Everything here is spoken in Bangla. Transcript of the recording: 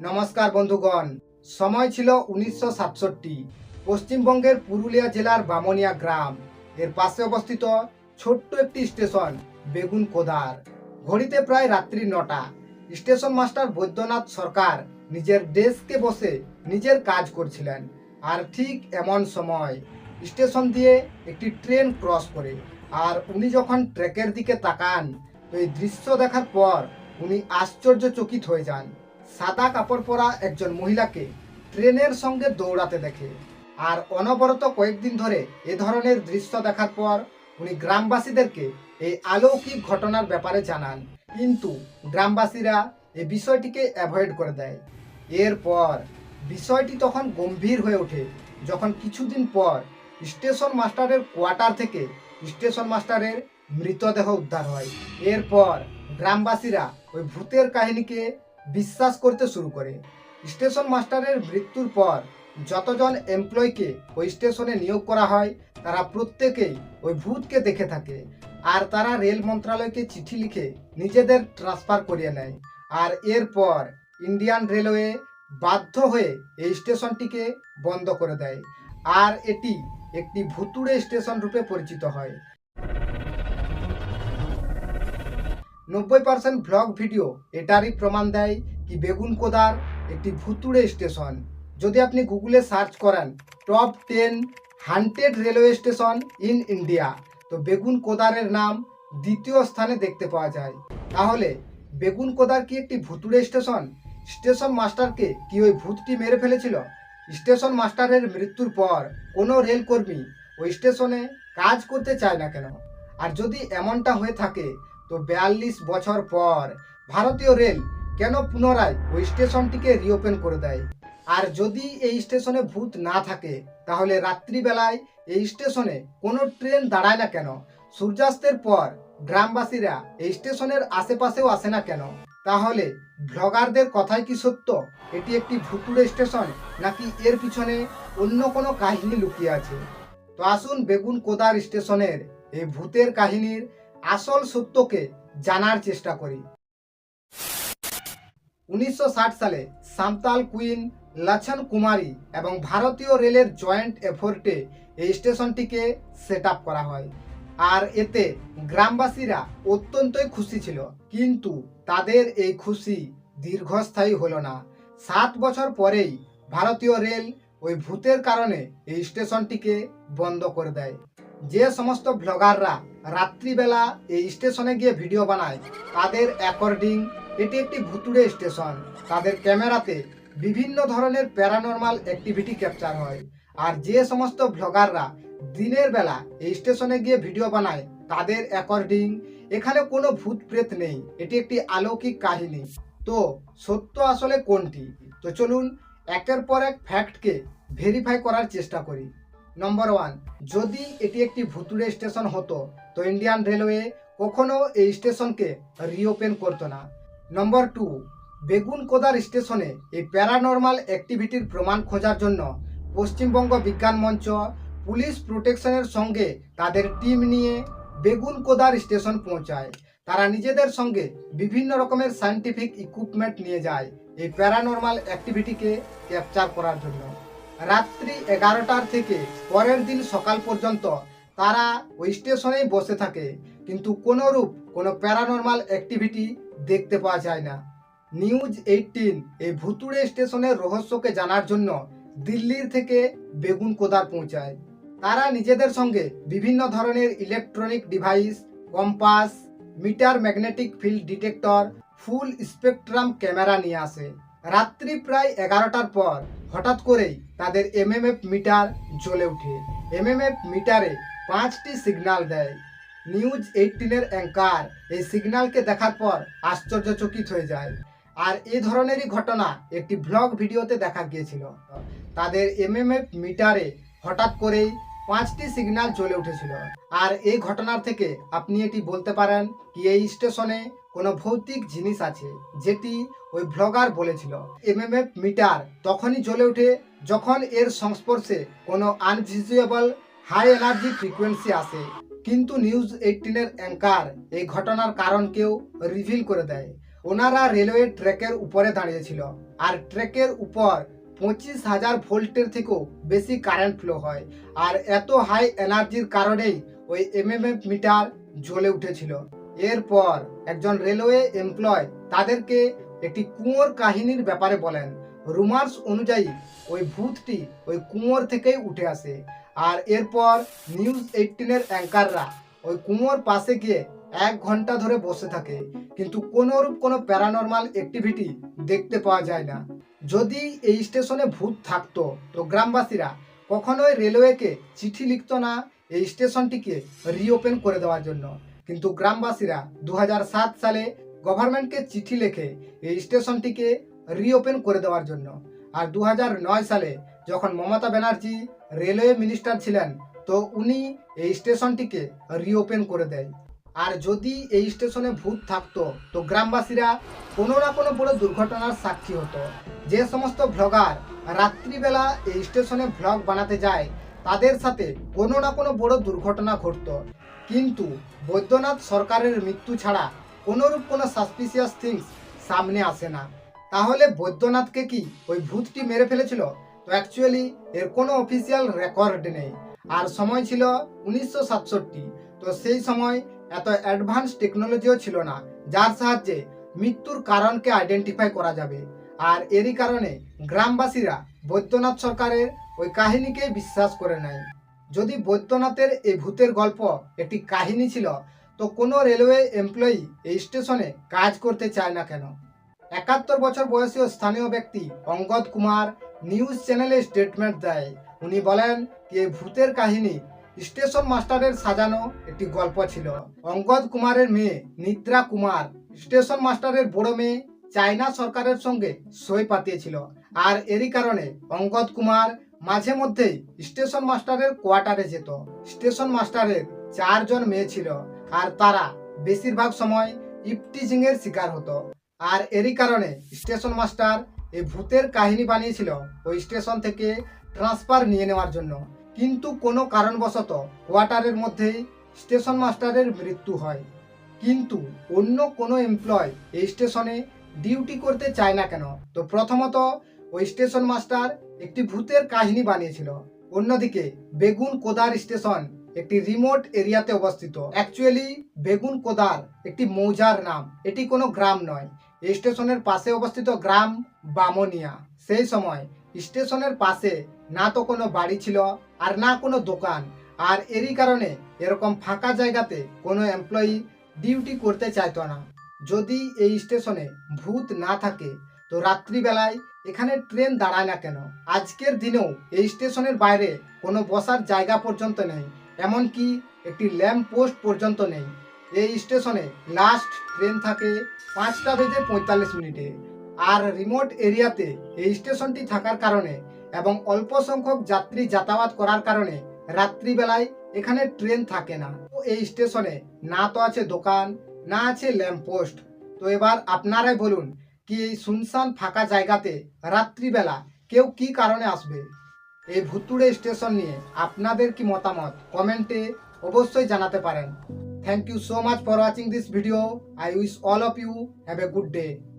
নমস্কার বন্ধুগণ। সময় ছিল 1967। পশ্চিমবঙ্গের পুরুলিয়া জেলার বামনিয়া গ্রাম এর পাশে অবস্থিত ছোট্ট একটি স্টেশন বেগুনকোদার। ঘড়িতে প্রায় রাত্রি 9টা। স্টেশন মাস্টার বৈদ্যনাথ সরকার নিজের ডেস্কে বসে নিজের কাজ করছিলেন। আর ঠিক এমন সময় স্টেশন দিয়ে একটি ট্রেন ক্রস করে। আর উনি যখন ট্র্যাকের দিকে তাকান তো এই দৃশ্য দেখার পর উনি আশ্চর্যচকিত হয়ে যান। সাদা কাপড় পরা একজন মহিলাকে ট্রেনের সঙ্গে দৌড়াতে দেখে। আর অনবরত কয়েকদিন ধরে এ ধরনের দৃশ্য দেখার পর উনি গ্রামবাসীদেরকে এই অলৌকিক ঘটনার ব্যাপারে জানান, কিন্তু গ্রামবাসীরা এই বিষয়টিকে অ্যাভয়েড করে দেয়। এরপর বিষয়টি তখন গম্ভীর হয়ে ওঠে যখন কিছুদিন পর স্টেশন মাস্টারের কোয়ার্টার থেকে স্টেশন মাস্টারের মৃতদেহ উদ্ধার হয়। এরপর গ্রামবাসীরা ওই ভূতের কাহিনীকে বিশ্বাস করতে শুরু করে। স্টেশন মাস্টারের মৃত্যুর পর যতজন এমপ্লয়িকে ওই স্টেশনে নিয়োগ করা হয় তারা প্রত্যেকেই ওই ভূতকে দেখে থাকে। আর তারা রেল মন্ত্রণালয়কে চিঠি লিখে নিজেদের ট্রান্সফার করিয়ে নেয়। আর এরপর ইন্ডিয়ান রেলওয়ে বাধ্য হয়ে এই স্টেশনটিকে বন্ধ করে দেয়। আর এটি একটি ভুতুড়ে স্টেশন রূপে পরিচিত হয়। 90% ব্লগ ভিডিও এটারই প্রমাণ দেয় কি বেগুনকোদার একটি ভুতুড়ে স্টেশন। যদি আপনি গুগলে সার্চ করেন top 10 haunted railway station in India, তো বেগুনকোদারের নাম দ্বিতীয় স্থানে দেখতে পাওয়া যায়। তাহলে বেগুনকোদার কি একটি ভুতুড়ে স্টেশন? স্টেশন মাস্টারকে কি ওই ভূতটি মেরে ফেলেছিল? স্টেশন মাস্টারের মৃত্যুর পর কোনো রেলকর্মী ওই স্টেশনে কাজ করতে চায় না কেন? আর যদি এমনটা হয়ে থাকে তো 42 বছর পর ভারতীয় রেল কেন পুনরায় ওই স্টেশনটিকে রিওপেন করে দেয়? আর যদি এই স্টেশনে ভূত না থাকে তাহলে রাত্রিবেলায় এই স্টেশনে কোনো ট্রেন দাঁড়ায় না কেন? সূর্যাস্তের পর গ্রামবাসীরা এই স্টেশনের আশেপাশেও আসে না কেন? তাহলে ব্লগারদের কথাই কি সত্য? এটি একটি ভুতুড়ে স্টেশন, নাকি এর পিছনে অন্য কোনো কাহিনী লুকিয়ে আছে? তো আসুন বেগুনকোদার স্টেশনের এই ভূতের কাহিনীর আসল সত্যকে জানার চেষ্টা করি। 1960 সালে সান্তাল কুইন লছন কুমারী এবং ভারতীয় রেলের জয়েন্ট এফোর্টে এই স্টেশনটিকে সেট আপ করা হয়। আর এতে গ্রামবাসীরা অত্যন্তই খুশি ছিল, কিন্তু তাদের এই খুশি দীর্ঘস্থায়ী হলো না। 7 বছর পরেই ভারতীয় রেল ওই ভূতের কারণে এই স্টেশনটিকে বন্ধ করে দেয়। যে সমস্ত ব্লগাররা রাত্রিবেলা এই স্টেশনে গিয়ে ভিডিও বানায় তাদের অ্যাকর্ডিং এটি একটি ভুতুড়ে স্টেশন। তাদের ক্যামেরাতে বিভিন্ন ধরনের প্যারানরমাল অ্যাক্টিভিটি ক্যাপচার হয়। আর যে সমস্ত ব্লগাররা দিনের বেলা এই স্টেশনে গিয়ে ভিডিও বানায় তাদের অ্যাকর্ডিং এখানে কোনো ভূত প্রেত নেই, এটি একটি অলৌকিক কাহিনী। তো সত্য আসলে কোনটি? তো চলুন একের পর এক ফ্যাক্টকে ভেরিফাই করার চেষ্টা করি। নম্বর 1, যদি এটি একটি ভুতুড়ে স্টেশন হতো তো ইন্ডিয়ান রেলওয়ে কখনো এই স্টেশনকে রিওপেন করতো না। নম্বর 2, বেগুনকোদার স্টেশনে এই প্যারানরমাল অ্যাক্টিভিটির প্রমাণ খোঁজার জন্য পশ্চিমবঙ্গ বিজ্ঞান মঞ্চ পুলিশ প্রোটেকশনের সঙ্গে তাদের টিম নিয়ে বেগুনকোদার স্টেশন পৌঁছায়। তারা নিজেদের সঙ্গে বিভিন্ন রকমের সায়েন্টিফিক ইকুইপমেন্ট নিয়ে যায় এই প্যারানরমাল অ্যাক্টিভিটিকে ক্যাপচার করার জন্য। রাত্রি 11টার থেকে পরের দিন সকাল পর্যন্ত তারা ওই স্টেশনেই বসে থাকে, কিন্তু কোনোরূপ কোনো প্যারানরমাল অ্যাক্টিভিটি দেখতে পাওয়া যায় না। নিউজ 18 এই ভুতুড়ে স্টেশনের রহস্যকে জানার জন্য দিল্লির থেকে বেগুনকোদার পৌঁছায়। তারা নিজেদের সঙ্গে বিভিন্ন ধরনের electronic device, compass, meter, magnetic field detector, full spectrum camera নিয়ে আসে। রাত্রি প্রায় 11টার পর হঠাৎ করেই তাদের এমএমএফ মিটার জ্বলে ওঠে। এমএমএফ মিটারে 5টি সিগন্যাল দেয়। নিউজ 18-এর অ্যাঙ্কার এই সিগন্যালকে দেখার পর আশ্চর্যচকিত হয়ে যায়। আর এই ধরনেরই ঘটনা একটি ব্লগ ভিডিওতে দেখা গিয়েছিল। তাদের এমএমএফ মিটারে হঠাৎ করেই 5টি সিগন্যাল জ্বলে উঠেছিল। আর এই ঘটনার থেকে আপনি এটি বলতে পারেন কি এই স্টেশনে কোনো ভৌতিক জিনিস আছে, যেটি ওই ব্লগার বলেছিল। এমএমএফ মিটার তখনই জ্বলে ওঠে যখন এর সংস্পর্শে কোনো আনভিজিবল হাই এনার্জি ফ্রিকোয়েন্সি আসে। কিন্তু নিউজ 18-এর অ্যাঙ্কার এই ঘটনার কারণকেও রিভিল করে দেয়। ওনারা রেলওয়ে ট্র্যাকের উপরে দাঁড়িয়েছিল আর ট্র্যাকের উপর 25,000 ভোল্টের থেকেও বেশি কারেন্ট ফ্লো হয় আর এত হাই এনার্জির কারণেই ওই এমএমএফ মিটার জ্বলে উঠেছিল। এরপর একজন রেলওয়ে এমপ্লয় তাদেরকে একটি কুয়োর কাহিনীর ব্যাপারে বলেন। রুমার্স অনুযায়ী ওই ভূতটি ওই কুয়োর থেকেই উঠে আসে আর এরপর নিউজ 18-এর অ্যাঙ্কাররা ওই কুয়োর পাশে গিয়ে 1 ঘন্টা ধরে বসে থাকে, কিন্তু কোনোরূপ কোনো প্যারানরমাল অ্যাক্টিভিটি দেখতে পাওয়া যায় না। যদি এই স্টেশনে ভূত থাকতো তো গ্রামবাসীরা কখনোই রেলওয়েকে চিঠি লিখতো না এই স্টেশনটিকে রিওপেন করে দেওয়ার জন্য, কিন্তু গ্রামবাসীরা 2007 সালে গভর্নমেন্টকে চিঠি লেখে এই স্টেশনটিকে রিওপেন করে দেওয়ার জন্য। আর 2009 সালে যখন মমতা ব্যানার্জি রেলওয়ে মিনিস্টার ছিলেন তো উনি এই স্টেশনটিকে রিওপেন করে দেয়। আর যদি এই স্টেশনে ভূত থাকতো তো গ্রামবাসীরা কোনো না কোনো বড় দুর্ঘটনার সাক্ষী হতো। যে সমস্ত ভ্লগার রাত্রিবেলা এই স্টেশনে ভ্লগ বানাতে যায় তাদের সাথে কোনো না কোনো বড় দুর্ঘটনা ঘটতো, কিন্তু বৈদ্যনাথ সরকারের মৃত্যু ছাড়া কোনোরূপ কোনো সাসপিসিয়াস থিংস সামনে আসে না। তাহলে বৈদ্যনাথকে কি ওই ভূতটি মেরে ফেলেছিল? তো অ্যাকচুয়ালি এর কোনো অফিসিয়াল রেকর্ড নেই। আর সময় ছিল 1967, তো সেই সময় এত অ্যাডভান্স টেকনোলজিও ছিল না যার সাহায্যে মৃত্যুর কারণকে আইডেন্টিফাই করা যাবে। আর এরই কারণে গ্রামবাসীরা বৈদ্যনাথ সরকারের ওই কাহিনীকেই বিশ্বাস করে নেয়। যদি বৈদ্যনাথের এই ভূতের গল্প একটি কাহিনী ছিল তো কোনো রেলওয়ে এমপ্লয়ি এই স্টেশনে কাজ করতে চায় না কেন? 71 বছর বয়সী স্থানীয় ব্যক্তি অঙ্গদ কুমার নিউজ চ্যানেলে স্টেটমেন্ট দেয়। উনি বলেন যে ভূতের কাহিনী স্টেশন মাস্টারের সাজানো একটি গল্প ছিল। অঙ্গদ কুমারের মেয়ে নিদ্রা কুমার স্টেশন মাস্টারের বড় মেয়ে চায়না সরকারের সঙ্গে সই পাতিয়েছিল আর এরই কারণে অঙ্গদ কুমার মাঝে মধ্যেই স্টেশন মাস্টারের কোয়ার্টারে যেত। স্টেশন মাস্টারের 4 জন মেয়ে ছিল আর তারা বেশিরভাগ সময় ইপটিজিং এর শিকার হতো। আর এরই কারণে স্টেশন মাস্টার এই ভূতের কাহিনী বানিয়েছিল ওই স্টেশন থেকে ট্রান্সফার নিয়ে নেওয়ার জন্য, কিন্তু কোনো কারণবশত কোয়ার্টারের মধ্যেই স্টেশন মাস্টারের মৃত্যু হয়। কিন্তু অন্য কোনো এমপ্লয় এই স্টেশনে ডিউটি করতে চায় না কেন? তো প্রথমত ওই স্টেশন মাস্টার একটি ভূতের কাহিনী বানিয়েছিল। অন্যদিকে বেগুন কোদার স্টেশন একটি রিমোট এরিয়াতে অবস্থিত। অ্যাকচুয়ালি বেগুন কোদার একটি মৌজার নাম, এটি কোনো গ্রাম নয়। এই স্টেশনের পাশে অবস্থিত গ্রাম বামনিয়া। সেই সময় স্টেশনের পাশে না তো কোনো বাড়ি ছিল আর না কোনো দোকান, আর এরই কারণে এরকম ফাঁকা জায়গাতে কোনো এমপ্লয়ি ডিউটি করতে চাইতো না। যদি এই স্টেশনে ভূত না থাকে তো রাত্রিবেলায় এখানে ট্রেন দাঁড়ায় না কেন? আজকের দিনেও এই স্টেশনের বাইরে কোনো বসার জায়গা পর্যন্ত নেই, এমনকি একটি ল্যাম্প পোস্ট পর্যন্ত নেই। এই স্টেশনে লাস্ট ট্রেন থাকে 5:45 আর রিমোট এরিয়াতে এই স্টেশনটি থাকার কারণে এবং অল্প সংখ্যক যাত্রী যাতায়াত করার কারণে রাত্রিবেলায় এখানে ট্রেন থাকে না। তো এই স্টেশনে না তো আছে দোকান, না আছে ল্যাম্প পোস্ট। তো এবার আপনারাই বলুন কি এই শুনশান ফাঁকা জায়গাতে রাত্রিবেলা কেউ কি কারণে আসবে? এই ভুতুড়ে স্টেশন নিয়ে আপনাদের কি মতামত কমেন্টে অবশ্যই জানাতে পারেন। Thank you so much for watching this video. I wish all of you have a good day.